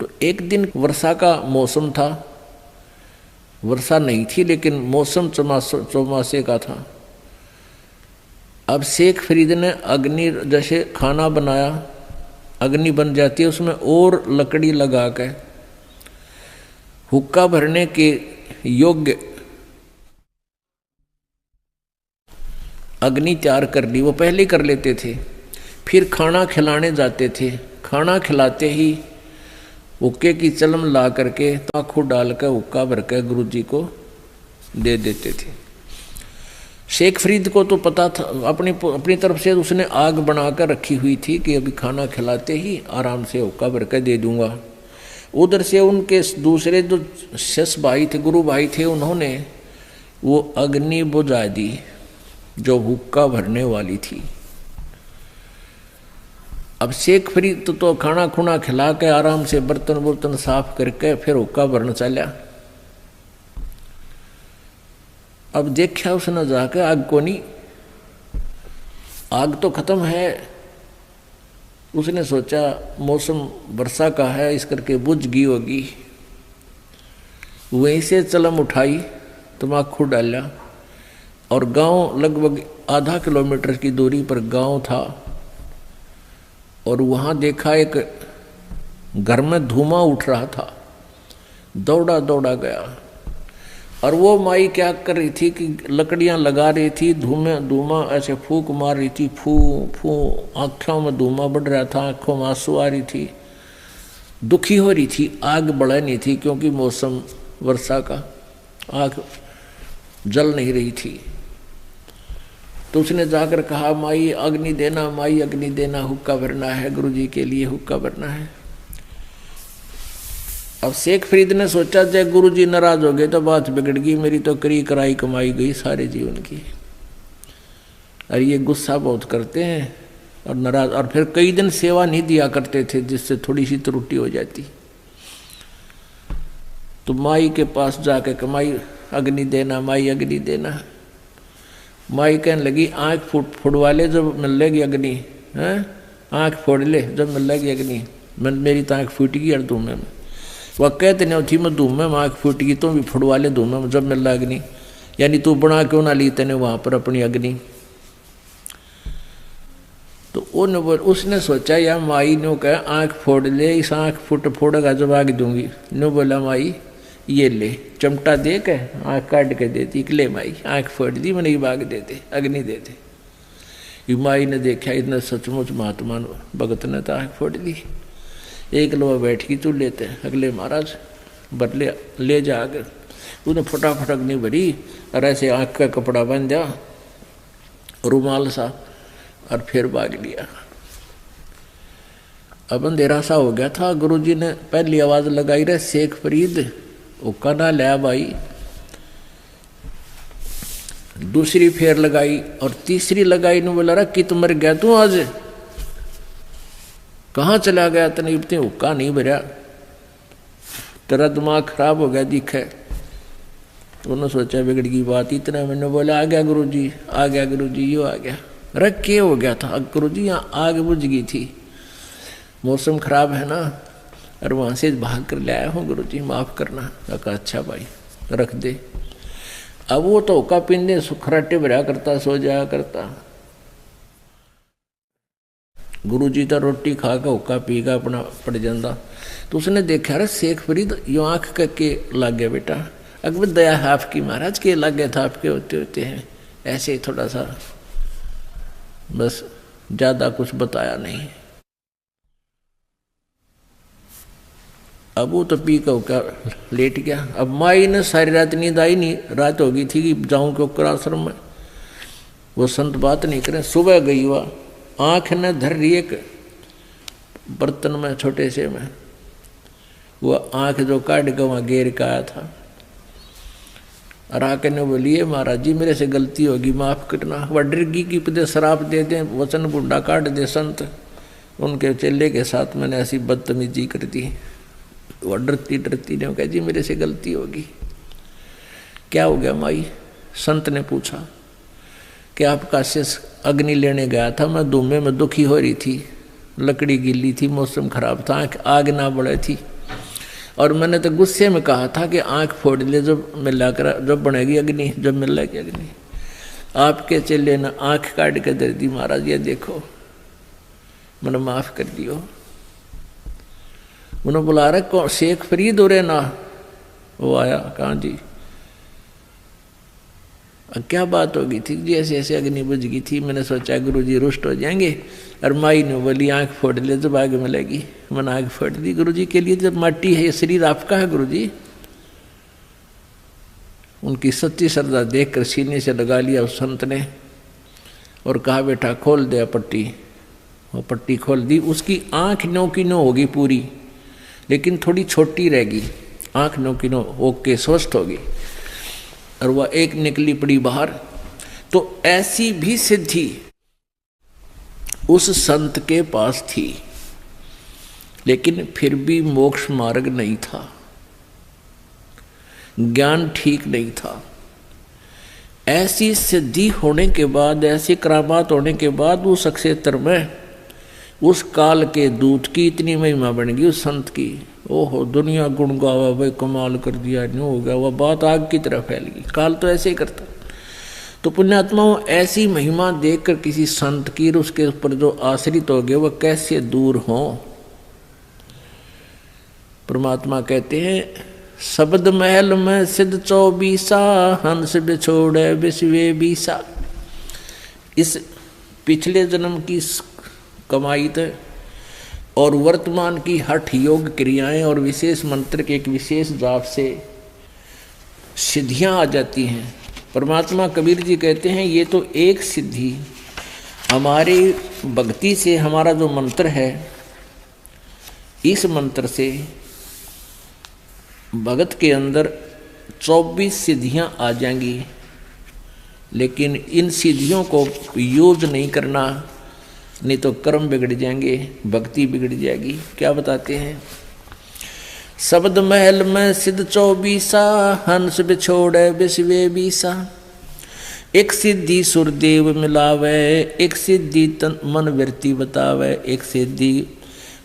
Speaker 1: तो एक दिन वर्षा का मौसम था, वर्षा नहीं थी लेकिन मौसम चौमासे का था। अब शेख फरीद ने अग्नि, जैसे खाना बनाया, अग्नि बन जाती है, उसमें और लकड़ी लगा के हुक्का भरने के योग्य अग्नि तैयार कर ली। वो पहले ही कर लेते थे। फिर खाना खिलाने जाते थे। खाना खिलाते ही हुक्के की चलम ला करके ताखू डाल कर हुक्का भर कर गुरु जी को दे देते थे। शेख फरीद को तो पता था, अपनी तरफ से उसने आग बनाकर रखी हुई थी कि अभी खाना खिलाते ही आराम से हुक्का भर कर दे दूंगा। उधर से उनके दूसरे जो शिष्य भाई थे, गुरु भाई थे, उन्होंने वो अग्नि बुझा दी जो हुक्का भरने वाली थी। अब शेख फरीद तो खाना खुना खिला के आराम से बर्तन साफ करके फिर हुक्का भरना चला। अब देखा उसने जाके आग को नहीं, आग तो खत्म है। उसने सोचा मौसम वर्षा का है, इस करके बुझ गई होगी। वहीं से चलम उठाई, तम्बाकू डाला, और गांव लगभग आधा किलोमीटर की दूरी पर गांव था, और वहां देखा एक घर में धुआं उठ रहा था। दौड़ा दौड़ा गया, और वो माई क्या कर रही थी कि लकड़ियां लगा रही थी, धूमा ऐसे फूंक मार रही थी, फू फू, आँखों में धुआं बढ़ रहा था, आँखों में आंसू आ रही थी, दुखी हो रही थी। आग बढ़ा नहीं थी क्योंकि मौसम वर्षा का, आग जल नहीं रही थी। तो उसने जाकर कहा, माई अग्नि देना, माई अग्नि देना, हुक्का भरना है, गुरुजी के लिए हुक्का भरना है। अब शेख फरीद ने सोचा जब गुरुजी नाराज हो गए तो बात बिगड़ गई, मेरी तो करी कराई कमाई गई सारे जीवन की। और ये गुस्सा बहुत करते हैं और नाराज, और फिर कई दिन सेवा नहीं दिया करते थे जिससे थोड़ी सी त्रुटि हो जाती। तो माई के पास जाके कमाई अग्नि देना, माई अग्नि देना। माई कहने लगी, आँख फुड़वा ले जब मिल लेगी अग्नि, हैं आँख फोड़ ले जब मिल लेगी अग्नि। मेरी तो आँख फूट गई और धूमे में। वह कहते नहीं थी मैं धूमे में आँख फूट गई, तो भी फुड़वा ले धूमे में जब मिल रहा अग्नि। यानी तू बना क्यों ना ली तेने वहाँ पर अपनी अग्नि। तो उसने सोचा या माई ने कहा आँख फोड़ ले, इस आँख फोड़ेगा जब आग दूंगी। नो बोला माई ये ले, चमटा दे के आँख काट के देती कि ले माई आँख फोड़ दी, मैंने बाग दे दे, अग्नि दे दे। ये माई ने देखा इतना सचमुच महात्मा भगत ने तो आँख फोड़ दी। एक लोग बैठ की तू लेते, अगले महाराज बदले ले जा आगे। उसने फटाफट अग्नि भरी और ऐसे आँख का कपड़ा बन जा रुमाल सा, और फिर भाग लिया। अब अंधेरा सा हो गया था। गुरुजी ने पहली आवाज लगाई, रे शेख फरीद हुक्का ना लिया भाई। दूसरी फेर लगाई और तीसरी लगाई ने बोला, रे कित मर गया तू आज, कहाँ चला गया तने, इतने हुक्का नहीं भरा, तेरा दिमाग खराब हो गया दिखे। उन्होंने सोचा बिगड़ की बात, इतना मैंने बोला आ गया गुरुजी, आ गया गुरुजी, यो आ गया। रख के हो गया था गुरुजी, यहाँ आग बुझ गई थी, मौसम खराब है ना, और वहाँ से भाग कर ले आया हूँ गुरुजी, माफ़ करना। कहा अच्छा भाई रख दे। अब वो तो हुक्का पीने खराटे भरा करता, सो जाया करता। गुरुजी तो रोटी खा के हुक्का पी का अपना पड़ जाता। तो उसने देखा रे शेख फरीद यो आँख के लग गया बेटा। अकबर दया है आपकी महाराज, के लग गया था आपके होते होते हैं, ऐसे ही थोड़ा सा, बस ज्यादा कुछ बताया नहीं। अब वो तो पी का लेट गया। अब माई ने सारी रात नींद आई नहीं, रात हो गई थी कि जाऊं क्यों आश्रम में, वो संत बात नहीं करें। सुबह गई हुआ, आँख ने धर रही एक बर्तन में छोटे से में, वो आँख जो काट के वहाँ गेर का आया था। और आके ने बोलिए महाराज जी मेरे से गलती होगी, माफ़ करना। वह डरगी की पदे शराब दे दें, वचन बुढ़ा काट दे संत, उनके चेले के साथ मैंने ऐसी बदतमीजी कर दी। वह डरती डरती ने कहा जी मेरे से गलती होगी। क्या हो गया माई? संत ने पूछा कि आपका शिष्य अग्नि लेने गया था, मैं धुएं में दुखी हो रही थी, लकड़ी गीली थी, मौसम खराब था, आग ना बढ़े थी, और मैंने तो गुस्से में कहा था कि आँख फोड़ ले जब मिलाकर, जब बनेगी अग्नि, जब मिलेगी अग्नि। आपके चेले ने आँख काट के दे दी। महाराज ये देखो, मैंने माफ़ कर दियो। उन्होंने बुला रहे कौन? शेख फरीद हो रहे ना? वो आया, कहाँ जी? क्या बात हो गई थी जी? ऐसे ऐसे अग्नि बुझ गई थी, मैंने सोचा गुरुजी रुष्ट हो जाएंगे, और माई ने बोली आँख फोड़ ले जब आग मिलेगी। मैंने आँख फोड़ दी गुरुजी के लिए, जब माटी है ये शरीर आपका है गुरुजी। उनकी सच्ची श्रद्धा देखकर सीने से लगा लिया उस संत ने और कहा बेटा खोल दे पट्टी। वो पट्टी खोल दी। उसकी आँख नो की नो होगी पूरी, लेकिन थोड़ी छोटी रहेगी। आँख नो की नो ओके स्वस्थ होगी, और वह एक निकली पड़ी बाहर। तो ऐसी भी सिद्धि उस संत के पास थी, लेकिन फिर भी मोक्ष मार्ग नहीं था, ज्ञान ठीक नहीं था। ऐसी सिद्धि होने के बाद, ऐसी करामात होने के बाद उस क्षेत्र में उस काल के दूत की इतनी महिमा बन गई उस संत की। ओहो, दुनिया गुण गावा, भाई कमाल कर दिया, नहीं हो गया। वह बात आग की तरह फैल गई। काल तो ऐसे ही करता। तो पुण्यात्माओं, ऐसी महिमा देखकर किसी संत की, उसके ऊपर जो आश्रित हो गए वह कैसे दूर हों। परमात्मा कहते हैं शब्द महल में सिद्ध 24 हंस बिछोड़े विश्वे 20। इस पिछले जन्म की कमाई थे और वर्तमान की हठ योग क्रियाएं और विशेष मंत्र के एक विशेष जाप से सिद्धियां आ जाती हैं। परमात्मा कबीर जी कहते हैं ये तो एक सिद्धि हमारी भक्ति से, हमारा जो मंत्र है इस मंत्र से भगत के अंदर 24 सिद्धियां आ जाएंगी, लेकिन इन सिद्धियों को यूज नहीं करना, नहीं तो कर्म बिगड़ जाएंगे, भक्ति बिगड़ जाएगी। क्या बताते हैं? शब्द महल में सिद्ध 24 हंस बिछोड़े विश्वे 20। एक सिद्धि सुरदेव मिलावे, एक सिद्धि तन मन वृत्ति बतावे, एक सिद्धि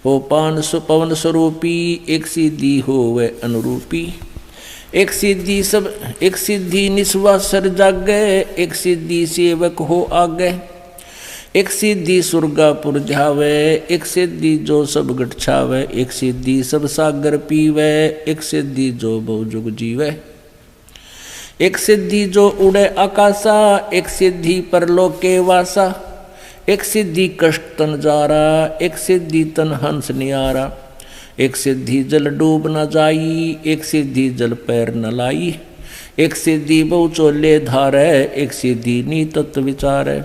Speaker 1: हो पान पवन स्वरूपी, एक सिद्धि हो वे अनुरूपी। एक सिद्धि निस्वासर जागे, एक सिद्धि सेवक हो आगे। एक सिद्धि सुरगापुर जावे, एक सिद्धि जो सब गट छावे। एक सिद्धि सब सागर पीवे, एक सिद्धि जो बहु जुग जीवे। एक सिद्धि जो उड़े आकाशा, एक सिद्धि परलोक के वासा। एक सिद्धि कष्ट तन जारा, एक सिद्धि तन हंस नियारा। एक सिद्धि जल डूब न जाई, एक सिद्धि जल पैर न लाई। एक सिद्धि बहु चोले धारे, एक सिद्धि नी तत्व विचारे।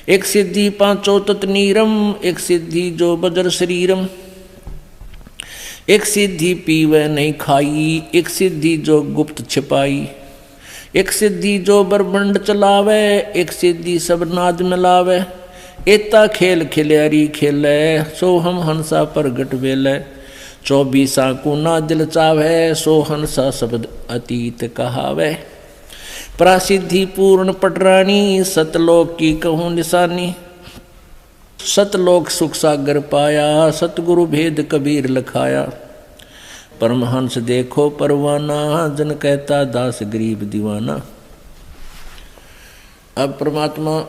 Speaker 1: एक सिद्धि पांचों तत् नीरम, एक सिद्धि जो बजर शरीरम। एक सिद्धि पीवे नहीं खाई, एक सिद्धि जो गुप्त छिपाई। एक सिद्धि जो ब्रह्मंड चलावे, एक सिद्धि सब नाद मिलावे। एता खेल खिल्यारी खेले, सो हम हंसा प्रगट वेले। 24 को ना दिल चावे, सो हंसा शब्द अतीत कहावे। प्रासिद्धि पूर्ण पटरानी, सतलोक की कहूँ निशानी। सतलोक सुख सागर पाया, सतगुरु भेद कबीर लखाया। परमहंस देखो परवाना, जन कहता दास गरीब दीवाना। अब परमात्मा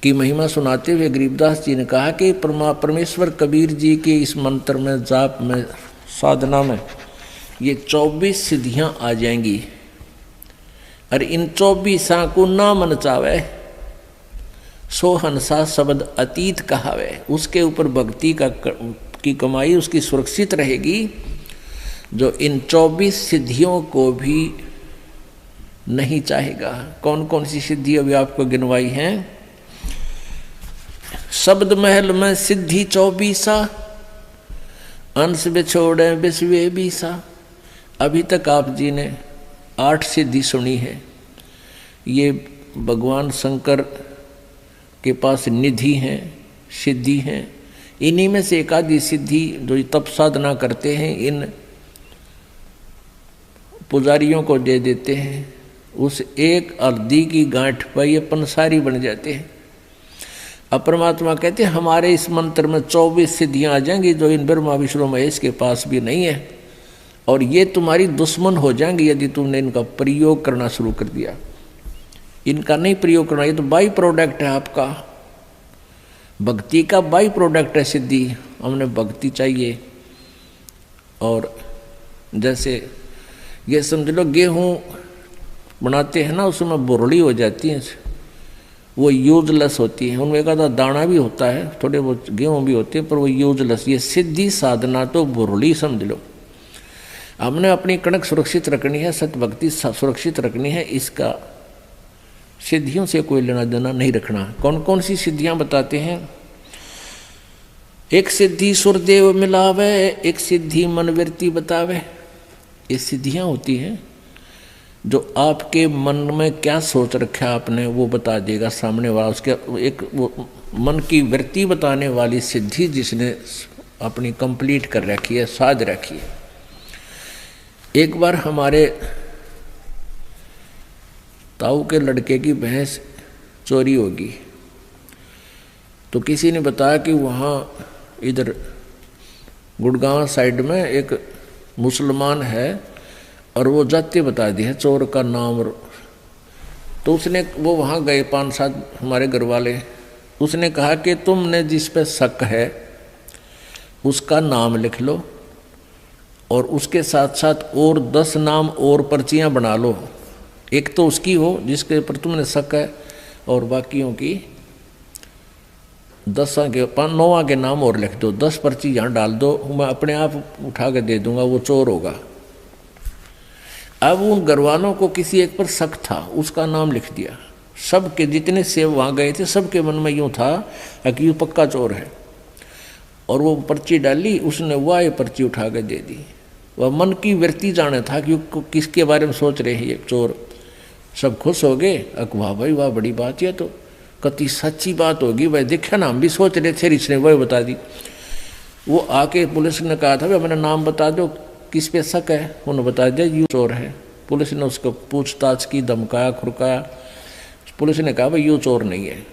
Speaker 1: की महिमा सुनाते हुए गरीबदास जी ने कहा कि परमेश्वर कबीर जी के इस मंत्र में, जाप में, साधना में ये 24 सिद्धियां आ जाएंगी। और इन 24 को ना मन चावे, सो हंसा शब्द अतीत कहावे। उसके ऊपर भक्ति की कमाई उसकी सुरक्षित रहेगी, जो इन 24 सिद्धियों को भी नहीं चाहेगा। कौन कौन सी सिद्धि अभी आपको गिनवाई हैं? शब्द महल में सिद्धि 24, अंश बिछोड़े विश्वे 20। अभी तक आप जी ने 8 सिद्धि सुनी है। ये भगवान शंकर के पास निधि हैं, सिद्धि हैं। इन्हीं में से एक आधी सिद्धि जो तप साधना करते हैं इन पुजारियों को दे देते हैं। उस एक हल्दी की गांठ पर ये पंसारी बन जाते हैं। अब परमात्मा कहते हैं हमारे इस मंत्र में 24 सिद्धियां आ जाएंगी, जो इन ब्रह्मा विष्णु महेश के पास भी नहीं है। और ये तुम्हारी दुश्मन हो जाएंगी यदि तुमने इनका प्रयोग करना शुरू कर दिया। इनका नहीं प्रयोग करना, ये तो बाई प्रोडक्ट है आपका, भक्ति का बाई प्रोडक्ट है सिद्धि। हमने भक्ति चाहिए। और जैसे ये समझ लो गेहूँ बनाते हैं ना, उसमें बुरड़ी हो जाती है, वो यूजलेस होती है। उनमें एक आधा दाना भी होता है, थोड़े बहुत गेहूँ भी होते हैं, पर वो यूजलेस। ये सिद्धि साधना तो बुरड़ी समझ लो। हमने अपनी कणक सुरक्षित रखनी है, सत भक्ति सुरक्षित रखनी है। इसका सिद्धियों से कोई लेना देना नहीं रखना। कौन कौन सी सिद्धियां बताते हैं? एक सिद्धि सुरदेव मिलावे, एक सिद्धि मनवृत्ति बतावे। ये सिद्धियां होती हैं जो आपके मन में क्या सोच रखा है आपने, वो बता देगा सामने वाला। उसके एक वो मन की वृत्ति बताने वाली सिद्धि जिसने अपनी कंप्लीट कर रखी है, साध रखी है। एक बार हमारे ताऊ के लड़के की भैंस चोरी होगी, तो किसी ने बताया कि वहाँ इधर गुड़गांव साइड में एक मुसलमान है और वो जाति बता दी है चोर का नाम। तो उसने वो वहाँ गए 5-7 हमारे घर वाले। उसने कहा कि तुमने जिस पे शक है उसका नाम लिख लो और उसके साथ साथ और 10 नाम और पर्चियां बना लो, एक तो उसकी हो जिसके ऊपर तुमने शक है, और बाकियों की 10 के 9 के नाम और लिख दो, 10 पर्ची यहाँ डाल दो, मैं अपने आप उठा के दे दूंगा, वो चोर होगा। अब उन घरवालों को किसी एक पर शक था, उसका नाम लिख दिया। सबके जितने सेव वहाँ गए थे सबके मन में यूँ था कि यूँ पक्का चोर है, और वो पर्ची डाली, उसने वह ये पर्ची उठा के दे दी। वह मन की वृत्ति जाने था कि किसके बारे में सोच रहे हैं ये चोर। सब खुश हो गए, वाह भाई वाह, बड़ी बात है, तो कति सच्ची बात होगी भाई, देखा ना हम भी सोच रहे थे, इसने वह बता दी। वो आके पुलिस ने कहा था भाई अपना नाम बता दो, किस पे शक है, उन्होंने बता दिया यूँ चोर है। पुलिस ने उसको पूछताछ की, धमकाया खुरकाया, पुलिस ने कहा भाई यूँ चोर नहीं है।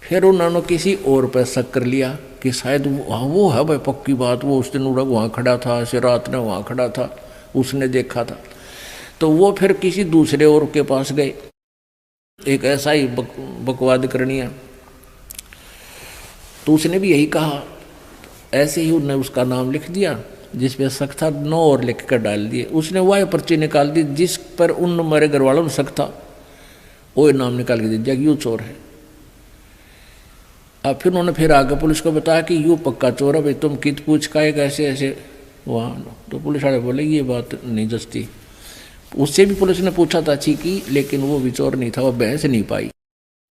Speaker 1: फिर उन्होंने किसी और पर शक कर लिया कि शायद वो है भाई पक्की बात, वो उस दिन वहाँ खड़ा था, ऐसे रात में वहाँ खड़ा था, उसने देखा था। तो वो फिर किसी दूसरे और के पास गए, एक ऐसा ही बकवाद करनी है, तो उसने भी यही कहा। ऐसे ही उन्होंने उसका नाम लिख दिया, जिस पे शक था 9 और लिख कर डाल दिए। उसने वह पर्ची निकाल दी जिस पर उन हमारे घर वालों में शक था, वो नाम निकाल के दे दिया, यूँ चोर है। अब फिर उन्होंने फिर आगे पुलिस को बताया कि यूँ पक्का चोर है भाई, तुम कित पूछ का एक ऐसे ऐसे वहाँ। तो पुलिस वाले बोले ये बात नहीं जचती। उससे भी पुलिस ने पूछा था अच्छी की, लेकिन वो भी चोर नहीं था, वो बहस नहीं पाई।